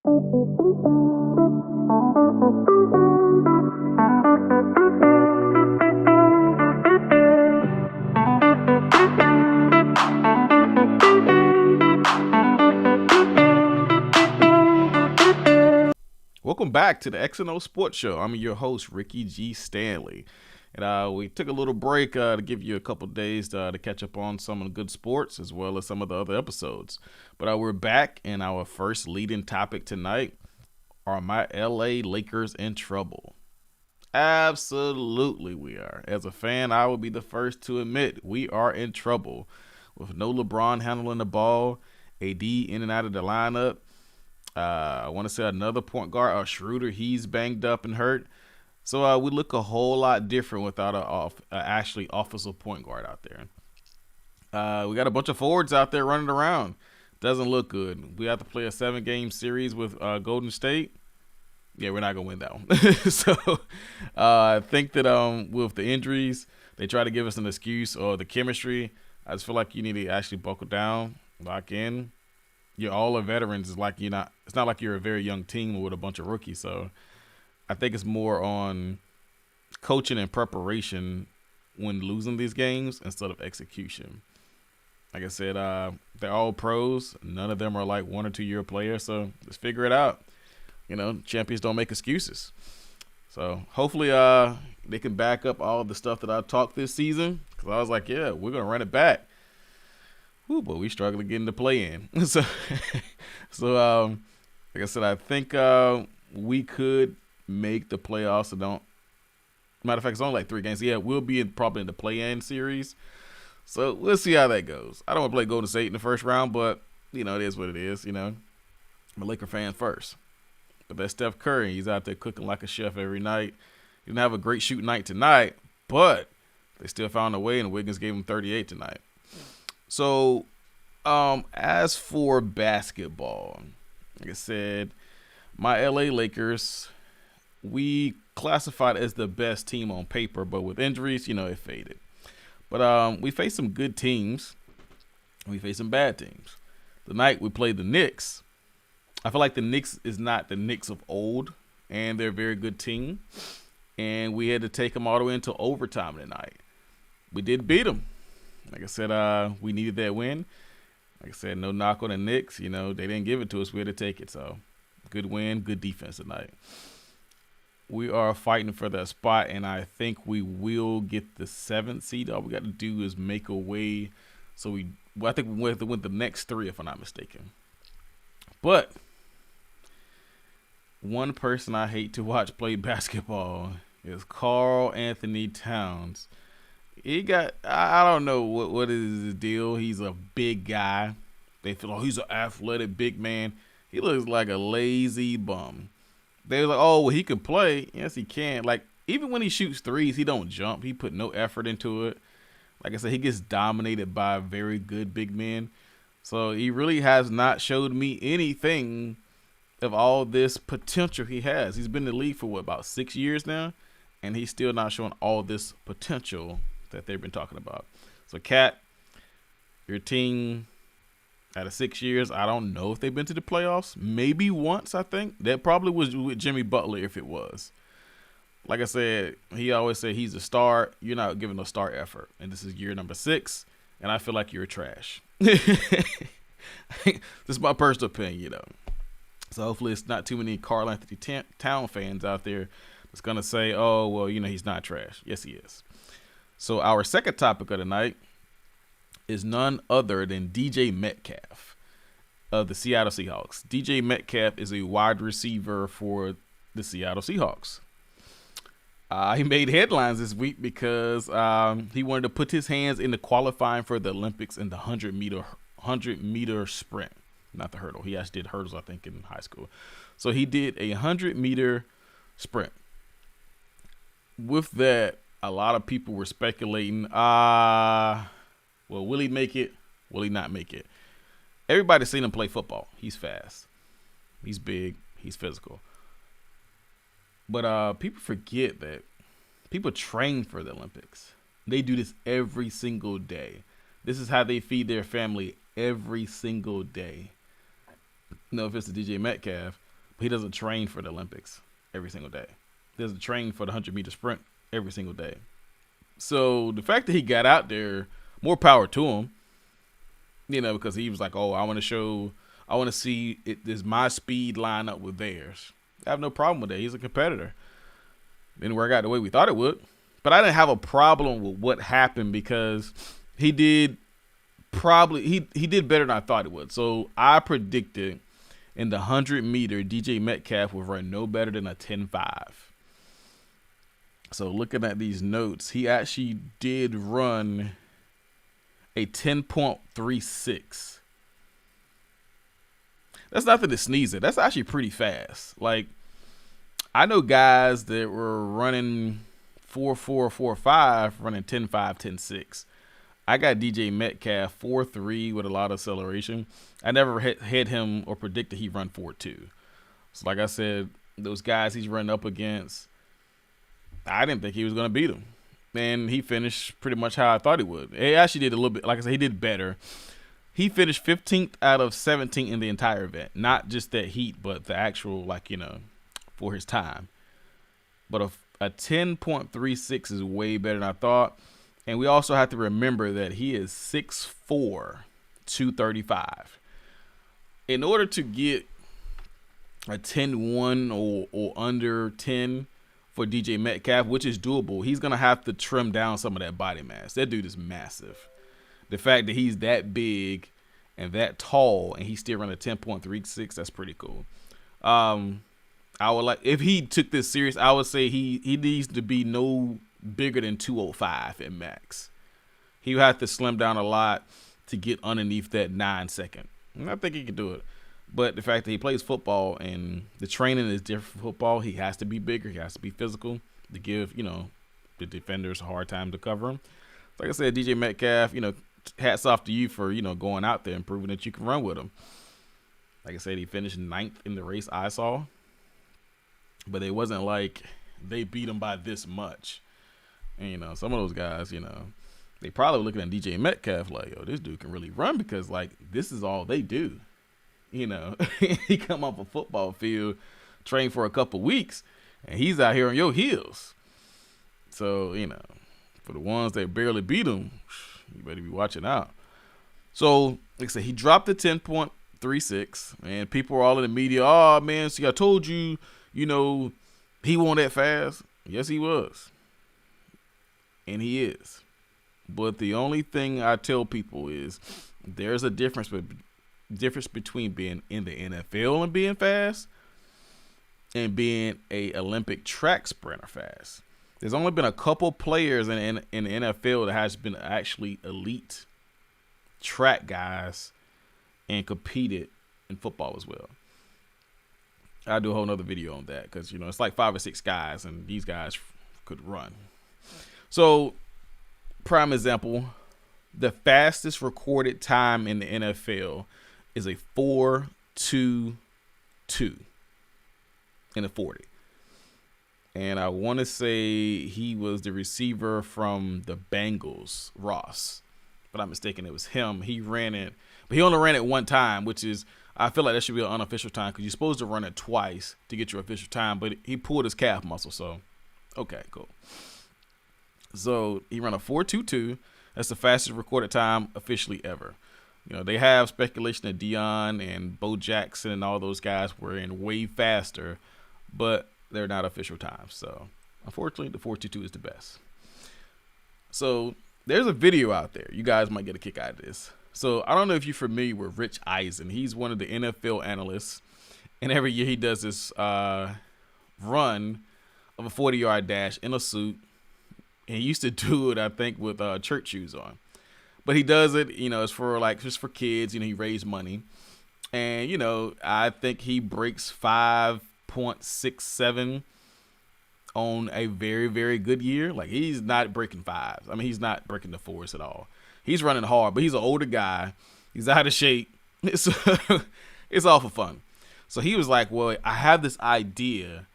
Welcome back to the XandO Sports Show. I'm your host, Ricky G. Stanley. And we took a little break to give you a couple days to catch up on some of the good sports as well as some of the other episodes. But we're back, and our first leading topic tonight are my LA Lakers in trouble. Absolutely we are. As a fan, I will be the first to admit we are in trouble. With no LeBron handling the ball, AD in and out of the lineup. I want to say another point guard, Schroeder, he's banged up and hurt. So we look a whole lot different without a actually offensive point guard out there. We got a bunch of forwards out there running around. Doesn't look good. We have to play a 7-game series with Golden State. Yeah, we're not going to win that one. So I think that with the injuries, they try to give us an excuse or the chemistry. I just feel like you need to actually buckle down, lock in. You're all a veterans. It's not like you're a very young team with a bunch of rookies. So I think it's more on coaching and preparation when losing these games instead of execution. Like I said, they're all pros. None of them are like 1 or 2 year players. So let's figure it out. You know, champions don't make excuses. So hopefully they can back up all the stuff that I talked this season. Because I was like, yeah, we're going to run it back. Ooh, but we struggle to get into play-in. So like I said, I think we could make the playoffs. So matter of fact, it's only like 3 games. Yeah, we'll be probably in the play-in series. So we'll see how that goes. I don't want to play Golden State in the first round, but, you know, it is what it is, you know. I'm a Laker fan first. But that's Steph Curry. He's out there cooking like a chef every night. He didn't have a great shoot night tonight, but they still found a way, and Wiggins gave him 38 tonight. So, as for basketball, like I said, my LA Lakers, we classified as the best team on paper, but with injuries, you know, it faded. But we faced some good teams. We faced some bad teams. Tonight, we played the Knicks. I feel like the Knicks is not the Knicks of old, and they're a very good team. And we had to take them all the way into overtime tonight. We did beat them. Like I said, we needed that win. Like I said, no knock on the Knicks. You know, they didn't give it to us. We had to take it. So, good win, good defense tonight. We are fighting for that spot, and I think we will get the 7th seed. All we got to do is make a way. So, I think we have to win the next 3, if I'm not mistaken. But one person I hate to watch play basketball is Karl Anthony Towns. He got, I don't know what is his deal. He's a big guy. They feel, he's an athletic big man. He looks like a lazy bum. They're like, oh, well, he can play. Yes, he can. Like, even when he shoots threes, he don't jump. He put no effort into it. Like I said, he gets dominated by very good big men. So he really has not showed me anything of all this potential he has. He's been in the league for, about 6 years now, and he's still not showing all this potential that they've been talking about. So, Kat, your team out of 6 years, I don't know if they've been to the playoffs. Maybe once, I think. That probably was with Jimmy Butler if it was. Like I said, he always said he's a star. You're not giving a star effort. And this is year number 6, and I feel like you're trash. This is my personal opinion, you know. So, hopefully it's not too many Karl Anthony Towns fans out there that's going to say, oh, well, you know, he's not trash. Yes, he is. So our second topic of the night is none other than DJ Metcalf of the Seattle Seahawks. DJ Metcalf is a wide receiver for the Seattle Seahawks. He made headlines this week because he wanted to put his hands in the qualifying for the Olympics in the 100-meter sprint. Not the hurdle. He actually did hurdles, I think, in high school. So he did a 100-meter sprint. With that, a lot of people were speculating, well, will he make it? Will he not make it? Everybody's seen him play football. He's fast. He's big. He's physical. But people forget that people train for the Olympics. They do this every single day. This is how they feed their family every single day. No offense to DJ Metcalf, He doesn't train for the Olympics every single day. He doesn't train for the 100-meter sprint every single day. So the fact that he got out there, more power to him, because he was like, oh, I want to see does my speed line up with theirs. I have no problem with that. He's a competitor. Didn't work out the way we thought it would. But I didn't have a problem with what happened because he did he did better than I thought it would. So I predicted in the 100-meter, DJ Metcalf would run no better than a 10.5. So looking at these notes, he actually did run a 10.36. That's nothing to sneeze at. That's actually pretty fast. Like, I know guys that were running 4.4, 4.5, running 10.5, 10.6. I got DJ Metcalf 4.3 with a lot of acceleration. I never had him or predicted he'd run 4.2. So like I said, those guys he's running up against, I didn't think he was going to beat them. And he finished pretty much how I thought he would. He actually did a little bit, like I said, he did better. He finished 15th out of 17 in the entire event. Not just that heat, but the actual, for his time. But a 10.36 is way better than I thought. And we also have to remember that he is 6'4", 235. In order to get a 10.1 or under 10 for DJ Metcalf, which is doable, he's going to have to trim down some of that body mass. That dude is massive. The fact that he's that big and that tall and he's still running a 10.36, that's pretty cool. I would like, if he took this serious, I would say he needs to be no bigger than 205 at max. He would have to slim down a lot to get underneath that 9 second. And I think he can do it. But the fact that he plays football and the training is different from football, he has to be bigger. He has to be physical to give, the defenders a hard time to cover him. Like I said, DJ Metcalf, hats off to you for, going out there and proving that you can run with him. Like I said, he finished 9th in the race I saw. But it wasn't like they beat him by this much. And, some of those guys, they probably looking at DJ Metcalf like, yo, this dude can really run because, this is all they do. He come off a football field, train for a couple weeks, and he's out here on your heels. So, for the ones that barely beat him, you better be watching out. So, like I said, he dropped the 10.36, and people were all in the media, oh, man, see, I told you, he wasn't that fast. Yes, he was. And he is. But the only thing I tell people is there's a difference between being in the NFL and being fast and being a Olympic track sprinter fast. There's only been a couple players in the NFL that has been actually elite track guys and competed in football as well. I'll do a whole nother video on that because, it's like 5 or 6 guys and these guys could run. So, prime example, the fastest recorded time in the NFL is a 4.22 in a 40. And I want to say he was the receiver from the Bengals, Ross. But I'm mistaken, it was him. He ran it, but he only ran it one time, which is, I feel like that should be an unofficial time because you're supposed to run it twice to get your official time, but he pulled his calf muscle, so okay, cool. So he ran a 4.22. That's the fastest recorded time officially ever. They have speculation that Dion and Bo Jackson and all those guys were in way faster, but they're not official times. So unfortunately, the 4.22 is the best. So there's a video out there. You guys might get a kick out of this. So I don't know if you're familiar with Rich Eisman. He's one of the NFL analysts, and every year he does this run of a 40-yard dash in a suit. And he used to do it, I think, with church shoes on. But he does it, it's for just for kids. He raised money. And, I think he breaks 5.67 on a very, very good year. He's not breaking 5s. I mean, he's not breaking the 4s at all. He's running hard, but he's an older guy. He's out of shape. It's all for fun. So he was like, well, I have this idea.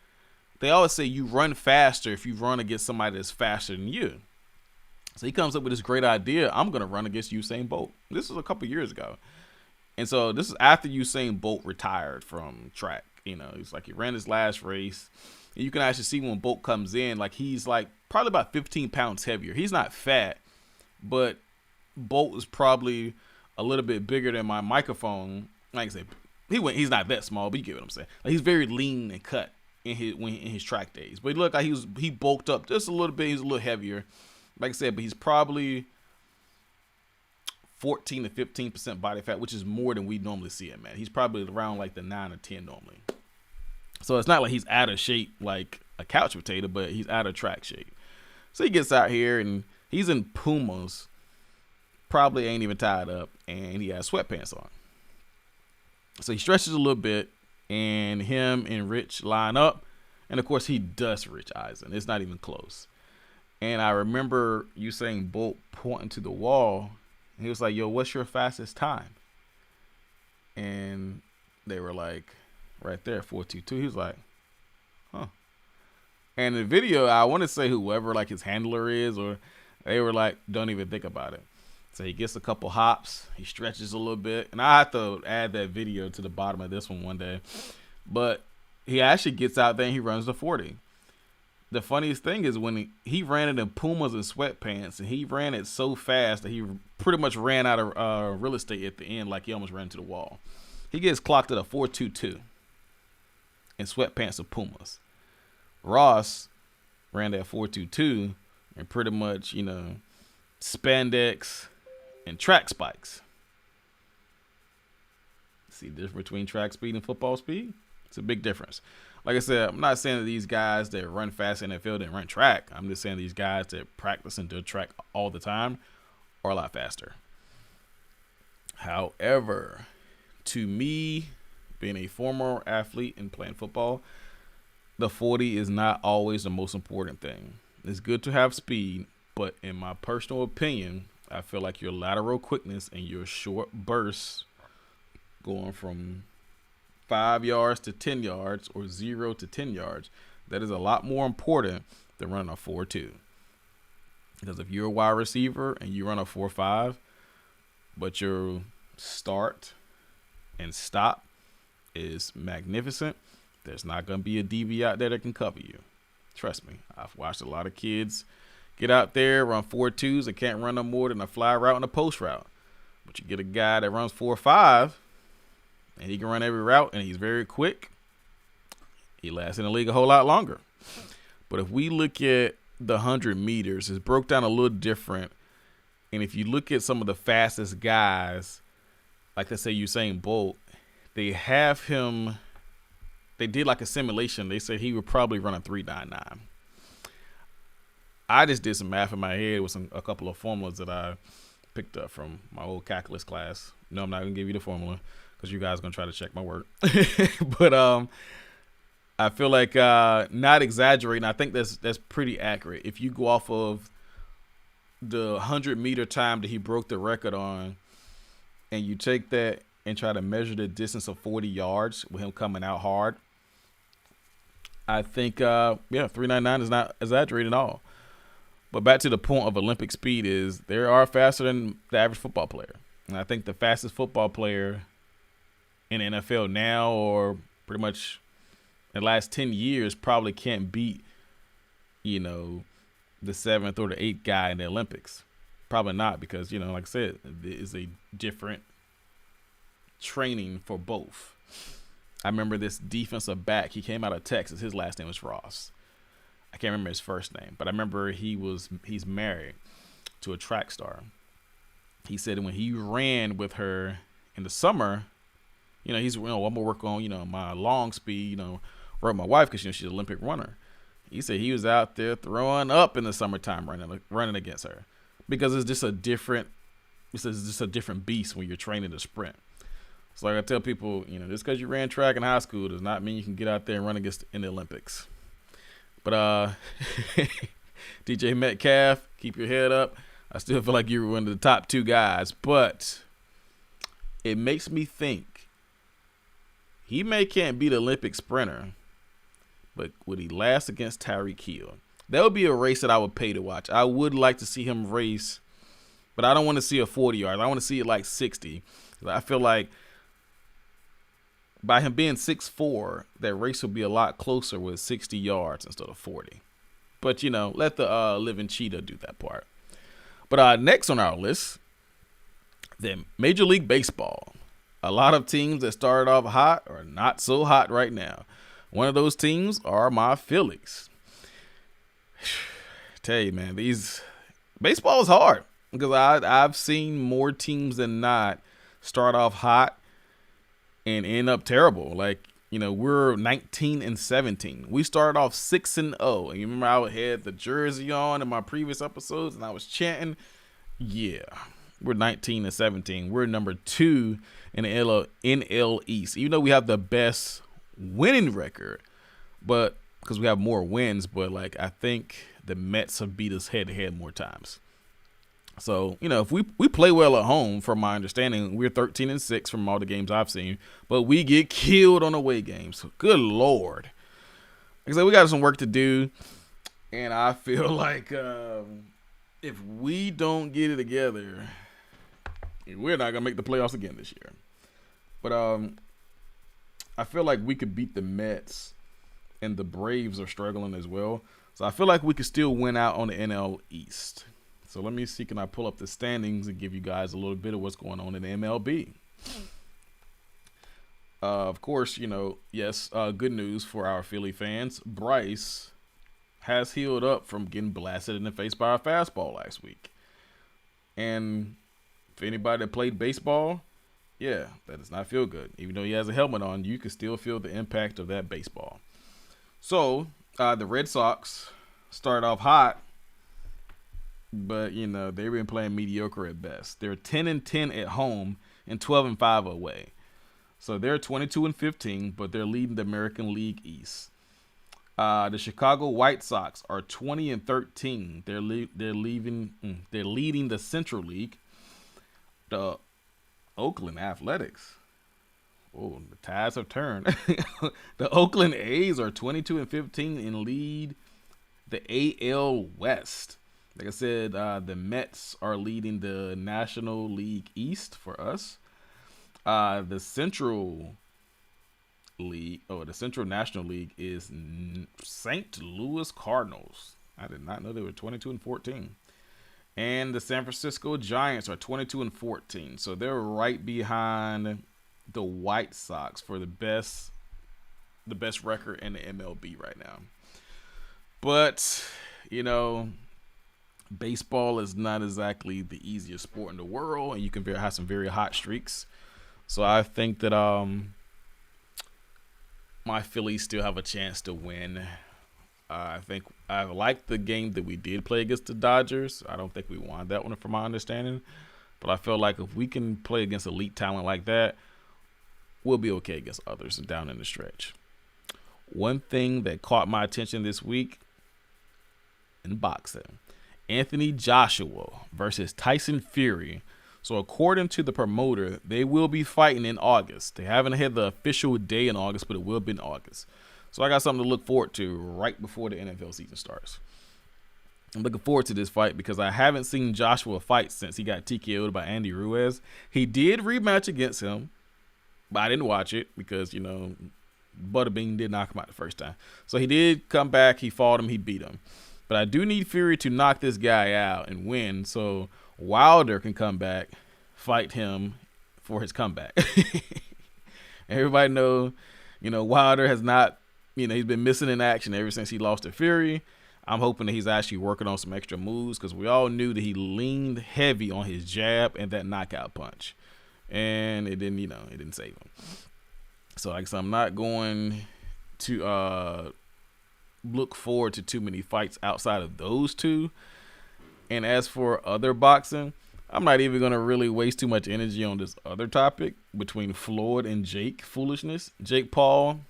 They always say you run faster if you run against somebody that's faster than you. So he comes up with this great idea. I'm going to run against Usain Bolt. This was a couple years ago. And so this is after Usain Bolt retired from track. He ran his last race. And you can actually see when Bolt comes in, like he's like probably about 15 pounds heavier. He's not fat, but Bolt is probably a little bit bigger than my microphone. Like I said, he's not that small, but you get what I'm saying. Like he's very lean and cut in his track days. But he looked like he bulked up just a little bit. He's a little heavier. Like I said, but he's probably 14 to 15% body fat, which is more than we normally see him, man. He's probably around like the 9 or 10 normally. So it's not like he's out of shape like a couch potato, but he's out of track shape. So he gets out here and he's in Pumas, probably ain't even tied up, and he has sweatpants on. So he stretches a little bit, and him and Rich line up, and of course he dusts Rich Eisman. It's not even close. And I remember Usain Bolt pointing to the wall, and he was like, "Yo, what's your fastest time?" And they were like, right there, 4:22. He was like, huh. And in the video, I want to say whoever like his handler is, or they were like, don't even think about it. So he gets a couple hops, he stretches a little bit, and I have to add that video to the bottom of this one day. But he actually gets out there and he runs the 40. The funniest thing is when he ran it in Pumas and sweatpants, and he ran it so fast that he pretty much ran out of real estate at the end, like he almost ran into the wall. He gets clocked at a 4:22. In sweatpants of Pumas. Ross ran that 4:22 and pretty much, spandex and track spikes. See the difference between track speed and football speed? It's a big difference. Like I said, I'm not saying that these guys that run fast in the NFL didn't run track. I'm just saying these guys that practice and do track all the time are a lot faster. However, to me, being a former athlete and playing football, the 40 is not always the most important thing. It's good to have speed, but in my personal opinion, I feel like your lateral quickness and your short bursts going from 5 yards to 10 yards or 0 to 10 yards, that is a lot more important than running a 4.2. Because if you're a wide receiver and you run a 4.5, but your start and stop is magnificent, there's not going to be a DB out there that can cover you. Trust me, I've watched a lot of kids get out there, run 4.2s and can't run no more than a fly route and a post route. But you get a guy that runs 4.5 and he can run every route and he's very quick, he lasts in the league a whole lot longer. But if we look at the 100 meters, it's broke down a little different. And if you look at some of the fastest guys, like let's say Usain Bolt, they have him, they did like a simulation. They said he would probably run a 3.99. I just did some math in my head with a couple of formulas that I picked up from my old calculus class. No, I'm not going to give you the formula because you guys are going to try to check my work. But I feel like not exaggerating, I think that's pretty accurate. If you go off of the 100-meter time that he broke the record on and you take that and try to measure the distance of 40 yards with him coming out hard, I think, 3.99 is not exaggerated at all. But back to the point of Olympic speed is they are faster than the average football player. And I think the fastest football player in the NFL now, or pretty much in the last 10 years, probably can't beat, the 7th or the 8th guy in the Olympics. Probably not because, like I said, it is a different training for both. I remember this defensive back. He came out of Texas. His last name was Ross. I can't remember his first name, but I remember he's married to a track star. He said when he ran with her in the summer, he's I'm gonna work on my long speed, run my wife because she's an Olympic runner. He said he was out there throwing up in the summertime running against her because it's just a different beast when you're training to sprint. So like I tell people, just because you ran track in high school does not mean you can get out there and run against in the Olympics. But DJ Metcalf, keep your head up. I still feel like you were one of the top 2 guys, but it makes me think he can't be the Olympic sprinter, but would he last against Tyreek Hill? That would be a race that I would pay to watch. I would like to see him race, but I don't want to see a 40 yard. I want to see it like 60. I feel like by him being 6'4", that race will be a lot closer with 60 yards instead of 40. But, let the living cheetah do that part. But next on our list, then Major League Baseball. A lot of teams that started off hot are not so hot right now. One of those teams are my Phillies. Tell you, man, baseball is hard because I've seen more teams than not start off hot and end up terrible. Like, we're 19-17. We started off 6-0. And you remember I had the jersey on in my previous episodes and I was chanting, yeah, we're 19-17. We're number 2 in the NL East. Even though we have the best winning record, but because we have more wins, but I think the Mets have beat us head to head more times. So, if we play well at home, from my understanding, we're 13-6 from all the games I've seen, but we get killed on away games. So, good Lord. Like I said, we got some work to do, and I feel like if we don't get it together, we're not going to make the playoffs again this year. But I feel like we could beat the Mets, and the Braves are struggling as well. So I feel like we could still win out on the NL East. So let me see, can I pull up the standings and give you guys a little bit of what's going on in the MLB. Of course, yes, good news for our Philly fans. Bryce has healed up from getting blasted in the face by a fastball last week. And for anybody that played baseball, yeah, that does not feel good. Even though he has a helmet on, you can still feel the impact of that baseball. So the Red Sox started off hot, but they've been playing mediocre at best. They're 10-10 at home and 12-5 away. So they're 22-15, but they're leading the American League East. The Chicago White Sox are 20-13. They're leading the Central League. The Oakland Athletics. Oh, the tides have turned. The Oakland A's are 22-15 and lead the AL West. Like I said, the Mets are leading the National League East for us. The Central National League is St. Louis Cardinals. I did not know they were 22-14. And the San Francisco Giants are 22-14. So they're right behind the White Sox for the best record in the MLB right now. But, baseball is not exactly the easiest sport in the world, and you can have some very hot streaks. So I think that my Phillies still have a chance to win. I think I like the game that we did play against the Dodgers. I don't think we won that one from my understanding. But I feel like if we can play against elite talent like that, we'll be okay against others down in the stretch. One thing that caught my attention this week in boxing, Anthony Joshua versus Tyson Fury. So according to the promoter, they will be fighting in August. They haven't had the official day in August, but it will be in August. So I got something to look forward to right before the NFL season starts. I'm looking forward to this fight because I haven't seen Joshua fight since he got TKO'd by Andy Ruiz. He did rematch against him, but I didn't watch it because, Butterbean did knock him out the first time. So he did come back. He fought him. He beat him. But I do need Fury to knock this guy out and win so Wilder can come back, fight him for his comeback. Everybody know, Wilder has not, he's been missing in action ever since he lost to Fury. I'm hoping that he's actually working on some extra moves because we all knew that he leaned heavy on his jab and that knockout punch. And it didn't save him. So like I said, I'm not going to look forward to too many fights outside of those two. And as for other boxing, I'm not even going to really waste too much energy on this other topic between Floyd and Jake foolishness. Jake Paul,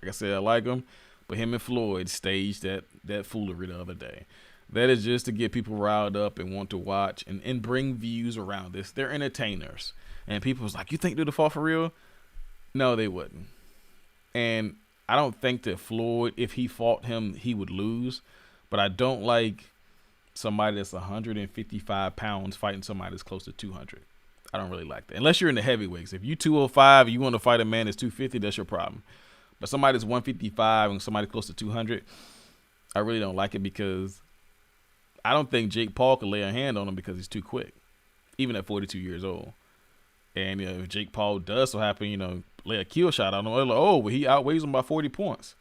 like I said, I like him, but him and Floyd staged that foolery the other day. That is just to get people riled up and want to watch and bring views around this. They're entertainers. And people was like, you think they'd have fought for real? No, they wouldn't. And I don't think that Floyd, if he fought him, he would lose. But I don't like somebody that's 155 pounds fighting somebody that's close to 200. I don't really like that. Unless you're in the heavyweights. If you 205, you want to fight a man that's 250, that's your problem. But somebody that's 155 and somebody close to 200, I really don't like it because I don't think Jake Paul could lay a hand on him because he's too quick, even at 42 years old. And if Jake Paul does so happen, lay a kill shot on him, they're like, oh, well, he outweighs him by 40 pounds.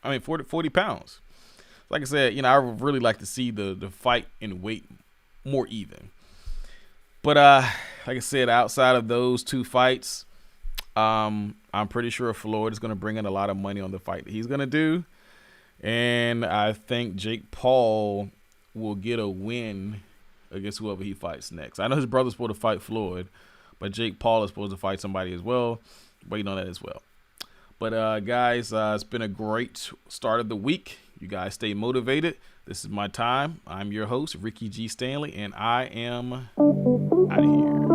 Like I said, I would really like to see the fight in weight more even. But like I said, outside of those two fights, I'm pretty sure Floyd is going to bring in a lot of money on the fight that he's going to do. And I think Jake Paul will get a win against whoever he fights next. I know his brother's supposed to fight Floyd, but Jake Paul is supposed to fight somebody as well. Waiting on that as well. But guys, it's been a great start of the week. You guys stay motivated. This is my time. I'm your host, Ricky G. Stanley, and I am out of here.